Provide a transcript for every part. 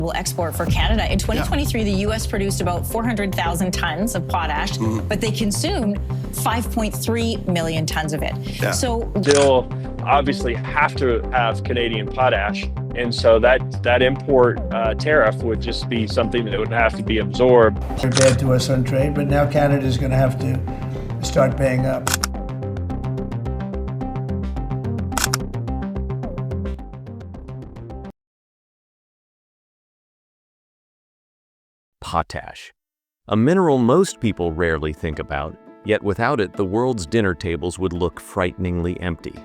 will export for Canada. In 2023, the U.S. produced about 400,000 tons of potash, but they consumed 5.3 million tons of it. So still obviously have to have Canadian potash. And so that import tariff would just be something that would have to be absorbed. They're bad to us on trade, but now Canada's going to have to start paying up. Potash, a mineral most people rarely think about, yet without it the world's dinner tables would look frighteningly empty.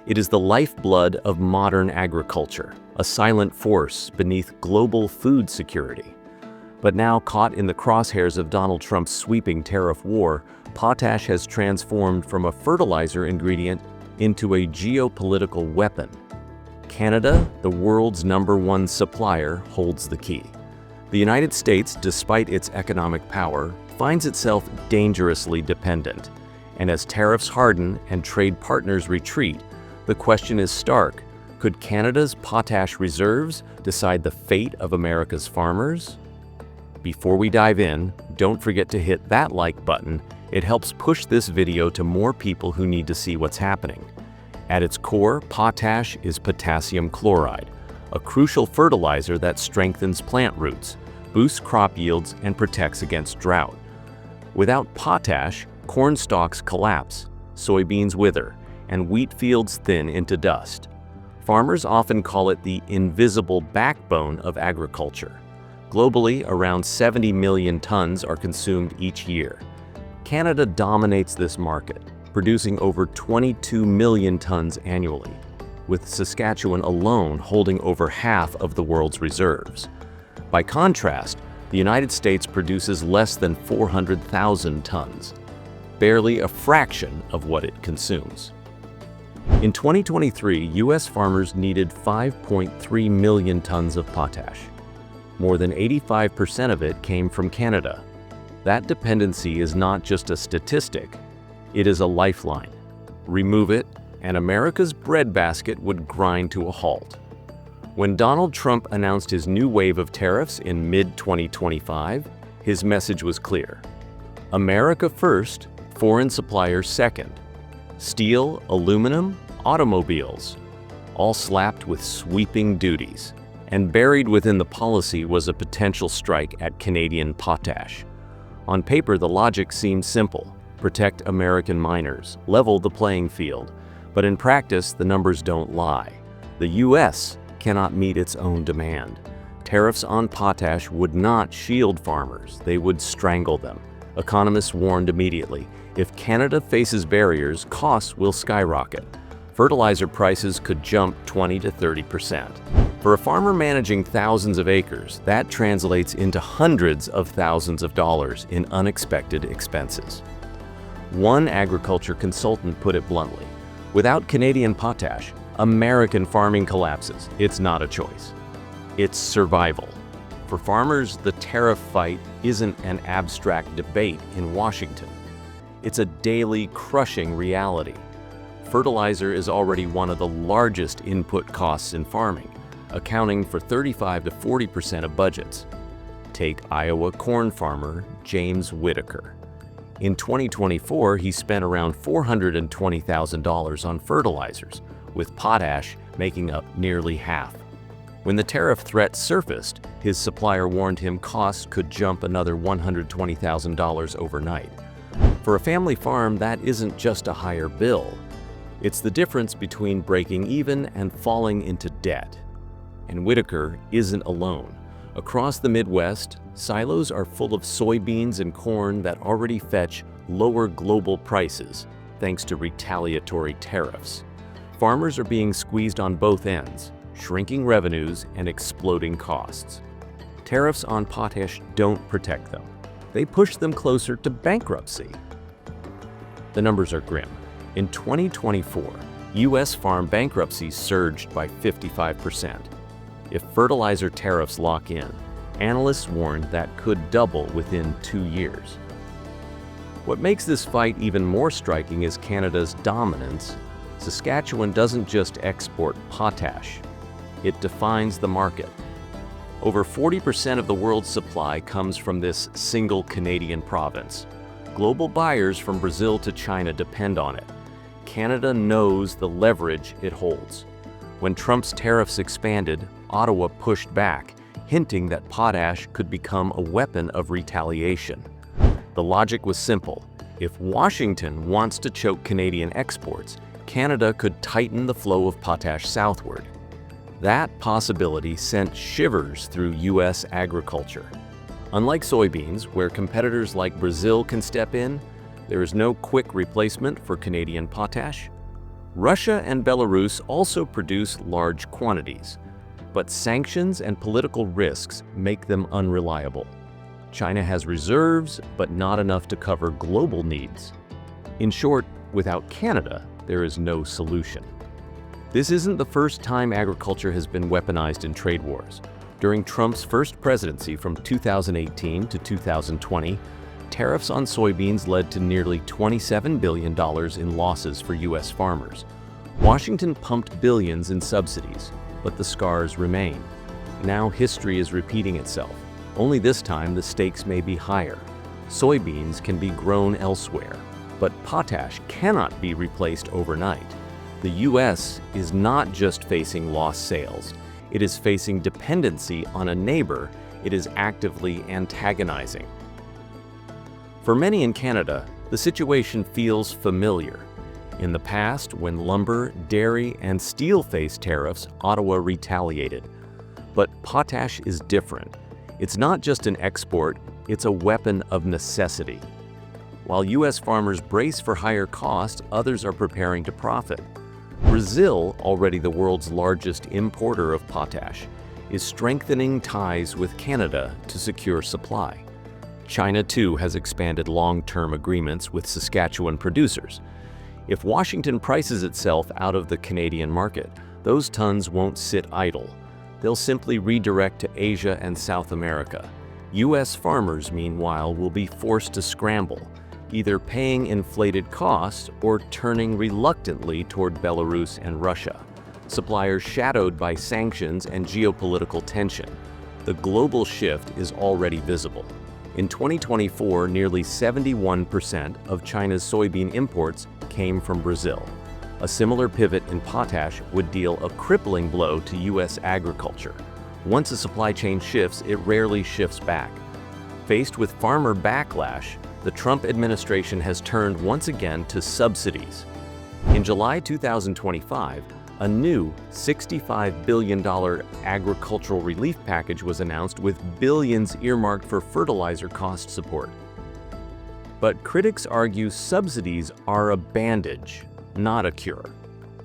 It is the lifeblood of modern agriculture, a silent force beneath global food security. But now caught in the crosshairs of Donald Trump's sweeping tariff war, potash has transformed from a fertilizer ingredient into a geopolitical weapon. Canada, the world's #1 supplier, holds the key. The United States, despite its economic power, finds itself dangerously dependent. And as tariffs harden and trade partners retreat, the question is stark: could Canada's potash reserves decide the fate of America's farmers? Before we dive in, don't forget to hit that like button. It helps push this video to more people who need to see what's happening. At its core, potash is potassium chloride, a crucial fertilizer that strengthens plant roots, boosts crop yields, and protects against drought. Without potash, corn stalks collapse, soybeans wither, and wheat fields thin into dust. Farmers often call it the invisible backbone of agriculture. Globally, around 70 million tons are consumed each year. Canada dominates this market, producing over 22 million tons annually, with Saskatchewan alone holding over half of the world's reserves. By contrast, the United States produces less than 400,000 tons, barely a fraction of what it consumes. In 2023, U.S. farmers needed 5.3 million tons of potash. More than 85% of it came from Canada. That dependency is not just a statistic, it is a lifeline. Remove it, and America's breadbasket would grind to a halt. When Donald Trump announced his new wave of tariffs in mid-2025, his message was clear: America first, foreign suppliers second. Steel, aluminum, automobiles, all slapped with sweeping duties. And buried within the policy was a potential strike at Canadian potash. On paper, the logic seemed simple: protect American miners, level the playing field. But in practice, the numbers don't lie. The U.S. cannot meet its own demand. Tariffs on potash would not shield farmers, they would strangle them. Economists warned immediately, if Canada faces barriers, costs will skyrocket. Fertilizer prices could jump 20 to 30%. For a farmer managing thousands of acres, that translates into hundreds of thousands of dollars in unexpected expenses. One agriculture consultant put it bluntly: without Canadian potash, American farming collapses. It's not a choice. It's survival. For farmers, the tariff fight isn't an abstract debate in Washington. It's a daily, crushing reality. Fertilizer is already one of the largest input costs in farming, accounting for 35 to 40% of budgets. Take Iowa corn farmer James Whitaker. In 2024, he spent around $420,000 on fertilizers, with potash making up nearly half. When the tariff threat surfaced, his supplier warned him costs could jump another $120,000 overnight. For a family farm, that isn't just a higher bill. It's the difference between breaking even and falling into debt. And Whitaker isn't alone. Across the Midwest, silos are full of soybeans and corn that already fetch lower global prices thanks to retaliatory tariffs. Farmers are being squeezed on both ends, shrinking revenues and exploding costs. Tariffs on potash don't protect them. They push them closer to bankruptcy. The numbers are grim. In 2024, U.S. farm bankruptcies surged by 55%. If fertilizer tariffs lock in, analysts warned that could double within 2 years. What makes this fight even more striking is Canada's dominance. Saskatchewan doesn't just export potash, it defines the market. Over 40% of the world's supply comes from this single Canadian province. Global buyers from Brazil to China depend on it. Canada knows the leverage it holds. When Trump's tariffs expanded, Ottawa pushed back, hinting that potash could become a weapon of retaliation. The logic was simple. If Washington wants to choke Canadian exports, Canada could tighten the flow of potash southward. That possibility sent shivers through U.S. agriculture. Unlike soybeans, where competitors like Brazil can step in, there is no quick replacement for Canadian potash. Russia and Belarus also produce large quantities, but sanctions and political risks make them unreliable. China has reserves, but not enough to cover global needs. In short, without Canada, there is no solution. This isn't the first time agriculture has been weaponized in trade wars. During Trump's first presidency from 2018 to 2020, tariffs on soybeans led to nearly $27 billion in losses for U.S. farmers. Washington pumped billions in subsidies, but the scars remain. Now history is repeating itself. Only this time the stakes may be higher. Soybeans can be grown elsewhere, but potash cannot be replaced overnight. The U.S. is not just facing lost sales. It is facing dependency on a neighbor it is actively antagonizing. For many in Canada, the situation feels familiar. In the past, when lumber, dairy, and steel faced tariffs, Ottawa retaliated. But potash is different. It's not just an export, it's a weapon of necessity. While U.S. farmers brace for higher costs, others are preparing to profit. Brazil, already the world's largest importer of potash, is strengthening ties with Canada to secure supply. China, too, has expanded long-term agreements with Saskatchewan producers. If Washington prices itself out of the Canadian market, those tons won't sit idle. They'll simply redirect to Asia and South America. U.S. farmers, meanwhile, will be forced to scramble, either paying inflated costs or turning reluctantly toward Belarus and Russia, suppliers shadowed by sanctions and geopolitical tension. The global shift is already visible. In 2024, nearly 71% of China's soybean imports came from Brazil. A similar pivot in potash would deal a crippling blow to U.S. agriculture. Once a supply chain shifts, it rarely shifts back. Faced with farmer backlash, the Trump administration has turned once again to subsidies. In July 2025, a new $65 billion agricultural relief package was announced with billions earmarked for fertilizer cost support. But critics argue subsidies are a bandage, not a cure.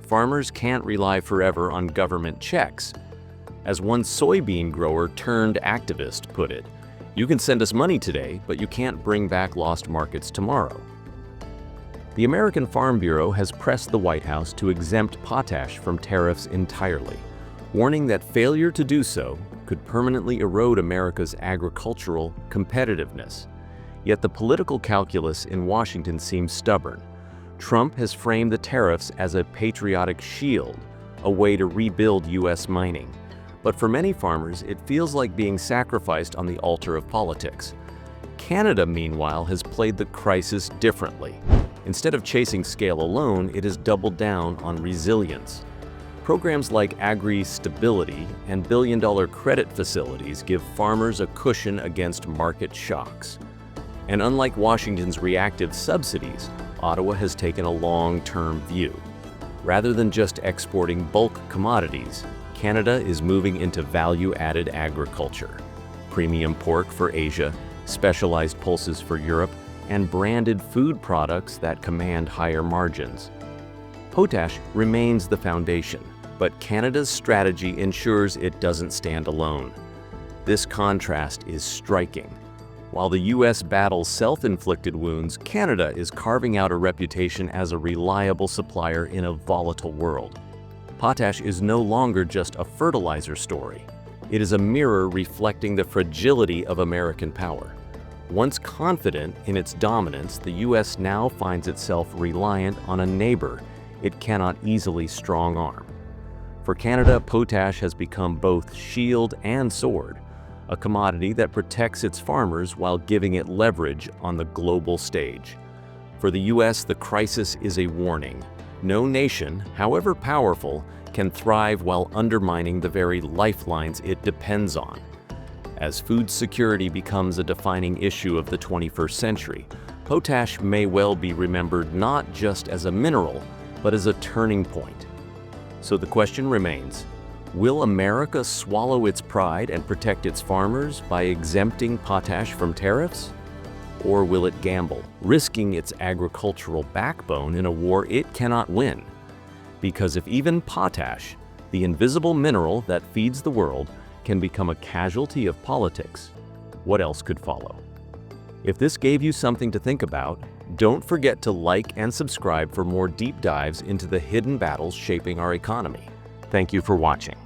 Farmers can't rely forever on government checks. As one soybean grower turned activist put it, "You can send us money today, but you can't bring back lost markets tomorrow." The American Farm Bureau has pressed the White House to exempt potash from tariffs entirely, warning that failure to do so could permanently erode America's agricultural competitiveness. Yet the political calculus in Washington seems stubborn. Trump has framed the tariffs as a patriotic shield, a way to rebuild U.S. mining. But for many farmers, it feels like being sacrificed on the altar of politics. Canada, meanwhile, has played the crisis differently. Instead of chasing scale alone, it has doubled down on resilience. Programs like agri-stability and billion-dollar credit facilities give farmers a cushion against market shocks. And unlike Washington's reactive subsidies, Ottawa has taken a long-term view. Rather than just exporting bulk commodities, Canada is moving into value-added agriculture. Premium pork for Asia, specialized pulses for Europe, and branded food products that command higher margins. Potash remains the foundation, but Canada's strategy ensures it doesn't stand alone. This contrast is striking. While the U.S. battles self-inflicted wounds, Canada is carving out a reputation as a reliable supplier in a volatile world. Potash is no longer just a fertilizer story. It is a mirror reflecting the fragility of American power. Once confident in its dominance, the U.S. now finds itself reliant on a neighbor it cannot easily strong-arm. For Canada, potash has become both shield and sword, a commodity that protects its farmers while giving it leverage on the global stage. For the U.S., the crisis is a warning. No nation, however powerful, can thrive while undermining the very lifelines it depends on. As food security becomes a defining issue of the 21st century, potash may well be remembered not just as a mineral, but as a turning point. So the question remains, will America swallow its pride and protect its farmers by exempting potash from tariffs? Or will it gamble, risking its agricultural backbone in a war it cannot win? Because if even potash, the invisible mineral that feeds the world, can become a casualty of politics, what else could follow? If this gave you something to think about, don't forget to like and subscribe for more deep dives into the hidden battles shaping our economy. Thank you for watching.